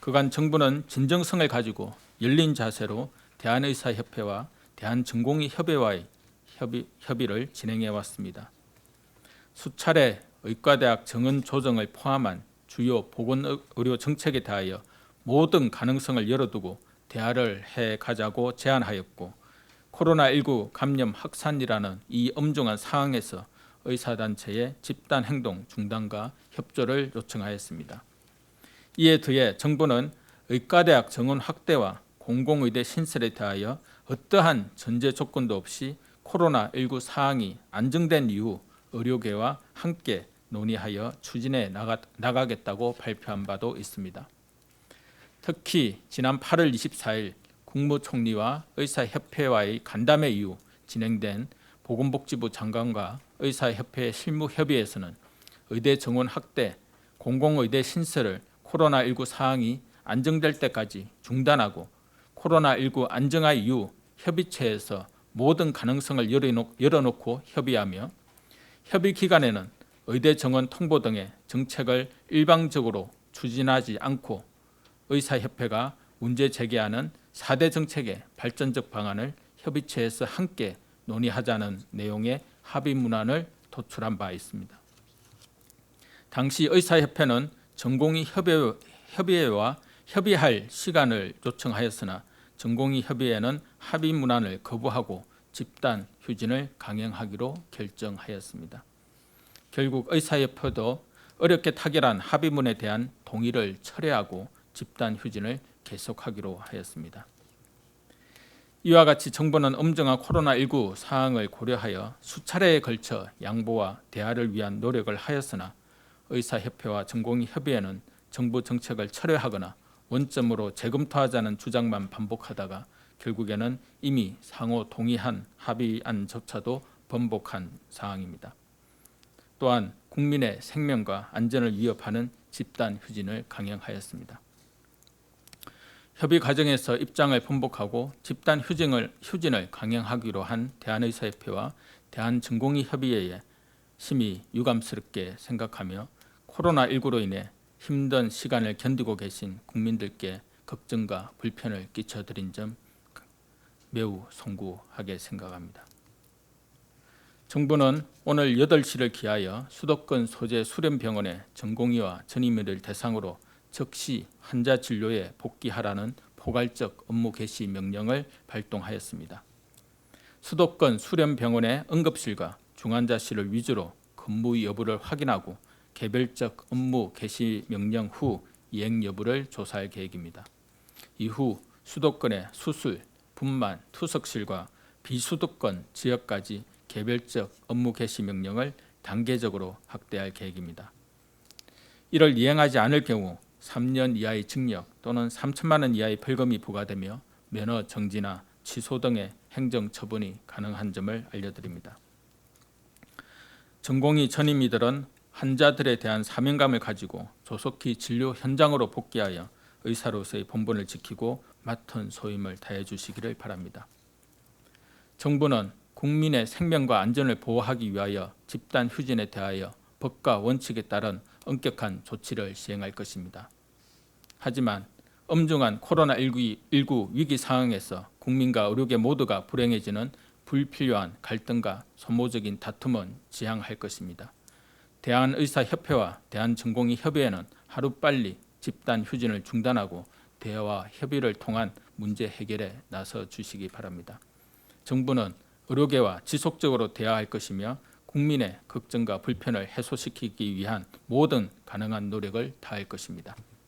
그간 정부는 진정성을 가지고 열린 자세로 대한의사협회와 대한전공의협회와의 협의를 진행해 왔습니다. 수차례 의과대학 정원 조정을 포함한 주요 보건의료 정책에 대하여 모든 가능성을 열어두고 대화를 해가자고 제안하였고, 코로나19 감염 확산이라는 이 엄중한 상황에서 의사단체의 집단행동 중단과 협조를 요청하였습니다. 이에 더해 정부는 의과대학 정원 확대와 공공의대 신설에 대하여 어떠한 전제 조건도 없이 코로나19 상황이 안정된 이후 의료계와 함께 논의하여 추진해 나가겠다고 발표한 바도 있습니다. 특히 지난 8월 24일 국무총리와 의사협회와의 간담회 이후 진행된 보건복지부 장관과 의사협회 실무협의에서는 의대 정원 확대, 공공의대 신설을 코로나19 상황이 안정될 때까지 중단하고 코로나19 안정화 이후 협의체에서 모든 가능성을 열어놓고 협의하며, 협의 기간에는 의대 정원 통보 등의 정책을 일방적으로 추진하지 않고 의사협회가 문제 제기하는 4대 정책의 발전적 방안을 협의체에서 함께 논의하자는 내용의 합의 문안을 도출한 바 있습니다. 당시 의사협회는 전공의 협의회와 협의할 시간을 요청하였으나 전공의 협의회는 합의 문안을 거부하고 집단 휴진을 강행하기로 결정하였습니다. 결국 의사협회도 어렵게 타결한 합의문에 대한 동의를 철회하고 집단 휴진을 계속하기로 하였습니다. 이와 같이 정부는 엄중한 코로나19 상황을 고려하여 수차례에 걸쳐 양보와 대화를 위한 노력을 하였으나 의사협회와 전공의협의회는 정부 정책을 철회하거나 원점으로 재검토하자는 주장만 반복하다가 결국에는 이미 상호 동의한 합의안조차도 번복한 상황입니다. 또한 국민의 생명과 안전을 위협하는 집단 휴진을 강행하였습니다. 협의 과정에서 입장을 번복하고 집단 휴진을 강행하기로 한 대한의사협회와 대한전공의협의회에 심히 유감스럽게 생각하며 코로나19로 인해 힘든 시간을 견디고 계신 국민들께 걱정과 불편을 끼쳐드린 점 매우 송구하게 생각합니다. 정부는 오늘 8시를 기하여 수도권 소재 수련병원의 전공의와 전임의를 대상으로 즉시 환자 진료에 복귀하라는 포괄적 업무 개시 명령을 발동하였습니다. 수도권 수련병원의 응급실과 중환자실을 위주로 근무 여부를 확인하고 개별적 업무 개시 명령 후 이행 여부를 조사할 계획입니다. 이후 수도권의 수술, 분만, 투석실과 비수도권 지역까지 개별적 업무 개시 명령을 단계적으로 확대할 계획입니다. 이를 이행하지 않을 경우 3년 이하의 징역 또는 3천만 원 이하의 벌금이 부과되며 면허 정지나 취소 등의 행정 처분이 가능한 점을 알려드립니다. 전공의 전임의들은 환자들에 대한 사명감을 가지고 조속히 진료 현장으로 복귀하여 의사로서의 본분을 지키고 맡은 소임을 다해 주시기를 바랍니다. 정부는 국민의 생명과 안전을 보호하기 위하여 집단 휴진에 대하여 법과 원칙에 따른 엄격한 조치를 시행할 것입니다. 하지만 엄중한 코로나19 위기 상황에서 국민과 의료계 모두가 불행해지는 불필요한 갈등과 소모적인 다툼은 지양할 것입니다. 대한의사협회와 대한전공의협의회는 하루빨리 집단 휴진을 중단하고 대화와 협의를 통한 문제 해결에 나서 주시기 바랍니다. 정부는 의료계와 지속적으로 대화할 것이며 국민의 걱정과 불편을 해소시키기 위한 모든 가능한 노력을 다할 것입니다.